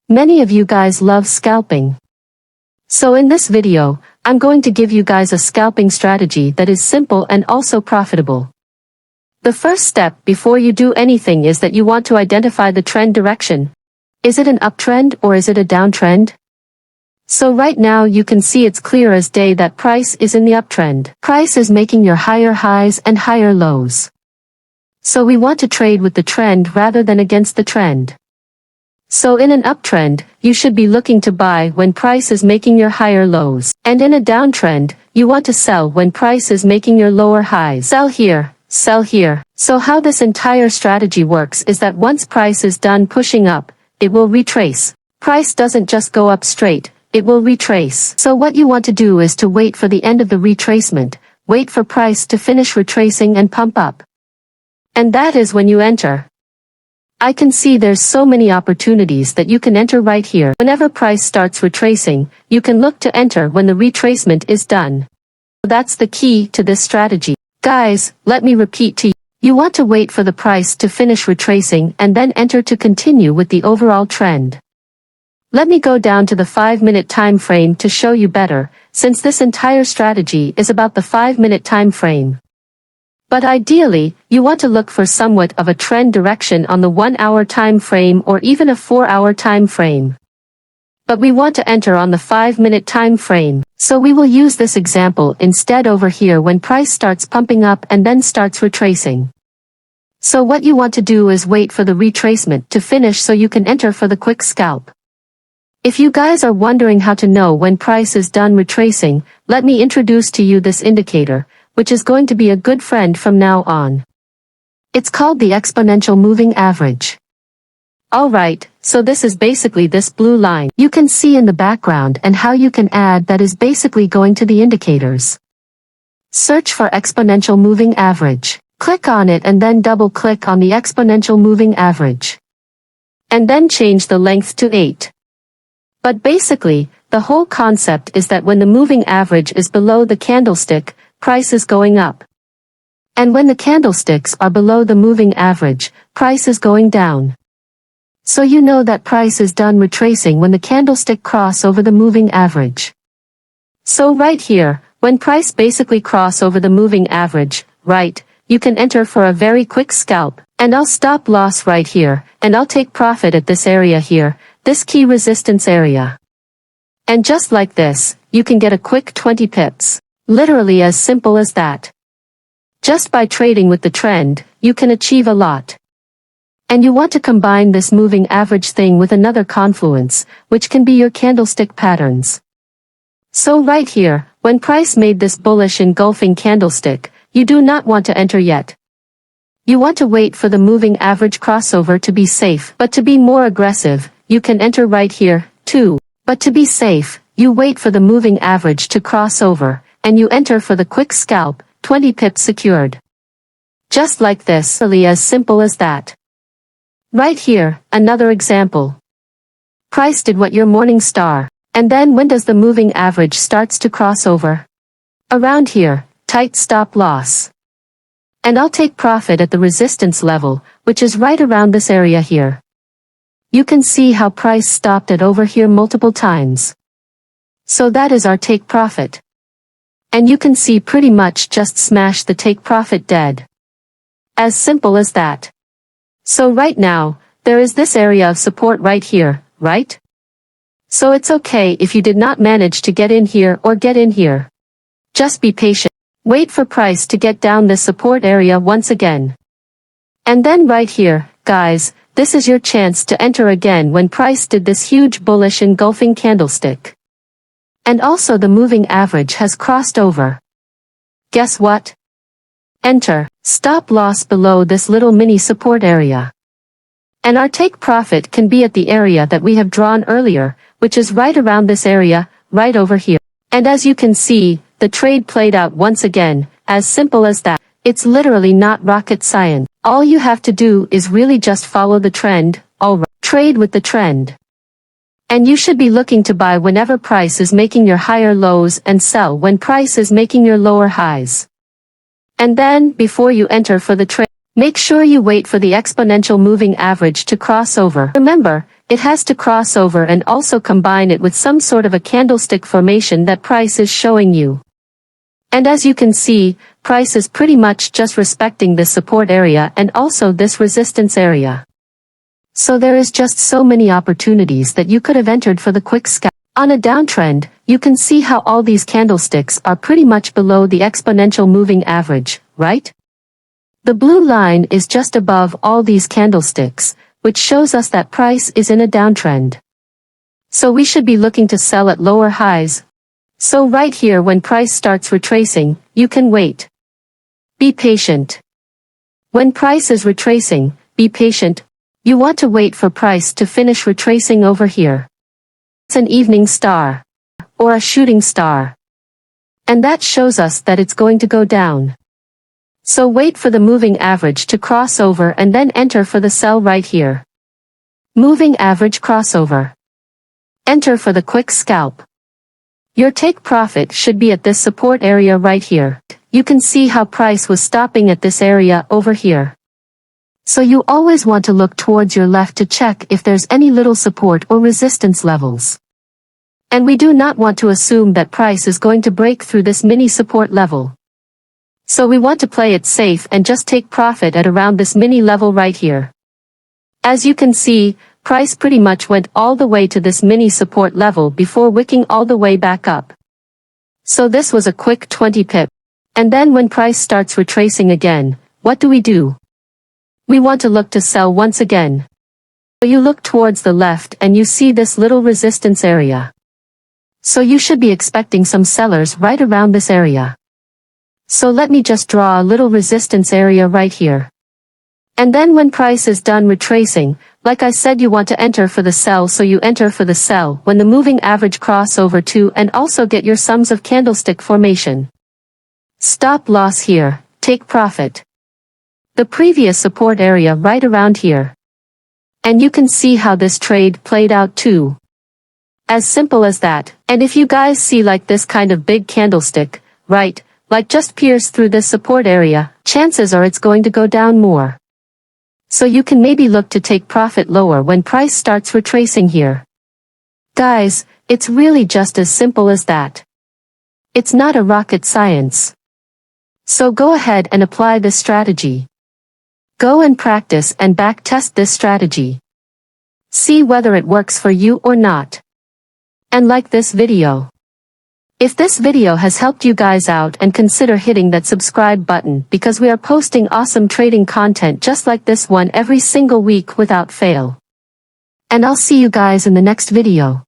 Many of you guys love scalping. So in this video, I'm going to give you guys a scalping strategy that is simple and also profitable. The first step before you do anything is that you want to identify the trend direction. Is it an uptrend or is it a downtrend? So right now you can see it's clear as day that price is in the uptrend. Price is making your higher highs and higher lows. So we want to trade with the trend rather than against the trend. So in an uptrend, you should be looking to buy when price is making your higher lows. And in a downtrend, you want to sell when price is making your lower highs. Sell here, sell here. So how this entire strategy works is that once price is done pushing up, it will retrace. Price doesn't just go up straight, it will retrace. So what you want to do is to wait for the end of the retracement, wait for price to finish retracing and pump up. And that is when you enter. I can see there's so many opportunities that you can enter right here. Whenever price starts retracing, you can look to enter when the retracement is done. That's the key to this strategy. Guys, let me repeat to you. You want to wait for the price to finish retracing and then enter to continue with the overall trend. Let me go down to the 5-minute time frame to show you better, since this entire strategy is about the 5-minute time frame. But ideally, you want to look for somewhat of a trend direction on the 1-hour time frame or even a 4-hour time frame. But we want to enter on the 5-minute time frame, so we will use this example instead over here when price starts pumping up and then starts retracing. So what you want to do is wait for the retracement to finish so you can enter for the quick scalp. If you guys are wondering how to know when price is done retracing, let me introduce to you this indicator, which is going to be a good friend from now on. It's called the exponential moving average. Alright, so this is basically this blue line. You can see in the background and how you can add that is basically going to the indicators. Search for exponential moving average. Click on it and then double click on the exponential moving average. And then change the length to 8. But basically, the whole concept is that when the moving average is below the candlestick, price is going up. And when the candlesticks are below the moving average, price is going down. So you know that price is done retracing when the candlestick cross over the moving average. So right here, when price basically cross over the moving average, right, you can enter for a very quick scalp, and I'll stop loss right here, and I'll take profit at this area here, this key resistance area. And just like this, you can get a quick 20 pips. Literally as simple as that. Just by trading with the trend, you can achieve a lot. And you want to combine this moving average thing with another confluence, which can be your candlestick patterns. So right here, when price made this bullish engulfing candlestick, you do not want to enter yet. You want to wait for the moving average crossover to be safe, but to be more aggressive, you can enter right here, too. But to be safe, you wait for the moving average to cross over, and you enter for the quick scalp, 20 pips secured. Just like this, really as simple as that. Right here, another example. Price did what your morning star, and then when does the moving average starts to cross over? Around here, tight stop loss. And I'll take profit at the resistance level, which is right around this area here. You can see how price stopped at over here multiple times. So that is our take profit. And you can see pretty much just smash the take profit dead. As simple as that. So right now, there is this area of support right here, right? So it's okay if you did not manage to get in here or get in here. Just be patient. Wait for price to get down this support area once again. And then right here, guys, this is your chance to enter again when price did this huge bullish engulfing candlestick. And also the moving average has crossed over. Guess what? Enter. Stop loss below this little mini support area. And our take profit can be at the area that we have drawn earlier, which is right around this area, right over here. And as you can see, the trade played out once again, as simple as that. It's literally not rocket science. All you have to do is really just follow the trend, alright. Trade with the trend. And you should be looking to buy whenever price is making your higher lows and sell when price is making your lower highs. And then, before you enter for the trade, Make sure you wait for the exponential moving average to cross over. Remember, it has to cross over and also combine it with some sort of a candlestick formation that price is showing you. And as you can see, price is pretty much just respecting this support area and also this resistance area. So there is just so many opportunities that you could have entered for the quick scalp. On a downtrend, you can see how all these candlesticks are pretty much below the exponential moving average, right? The blue line is just above all these candlesticks, which shows us that price is in a downtrend. So we should be looking to sell at lower highs. So right here when price starts retracing, you can wait. Be patient. When price is retracing, be patient. You want to wait for price to finish retracing over here. It's an evening star. Or a shooting star. And that shows us that it's going to go down. So wait for the moving average to cross over and then enter for the sell right here. Moving average crossover. Enter for the quick scalp. Your take profit should be at this support area right here. You can see how price was stopping at this area over here. So you always want to look towards your left to check if there's any little support or resistance levels. And we do not want to assume that price is going to break through this mini support level. So we want to play it safe and just take profit at around this mini level right here. As you can see, price pretty much went all the way to this mini support level before wicking all the way back up. So this was a quick 20 pip. And then when price starts retracing again, what do? We want to look to sell once again. So you look towards the left and you see this little resistance area. So you should be expecting some sellers right around this area. So let me just draw a little resistance area right here. And then when price is done retracing, like I said, you want to enter for the sell, so you enter for the sell when the moving average cross over to and also get your sums of candlestick formation. Stop loss here, take profit. The previous support area right around here. And you can see how this trade played out too. As simple as that. And if you guys see like this kind of big candlestick, right, like just pierce through this support area, chances are it's going to go down more. So you can maybe look to take profit lower when price starts retracing here. Guys, it's really just as simple as that. It's not a rocket science. So go ahead and apply this strategy. Go and practice and back test this strategy. See whether it works for you or not. And like this video. If this video has helped you guys out, and consider hitting that subscribe button, because we are posting awesome trading content just like this one every single week without fail. And I'll see you guys in the next video.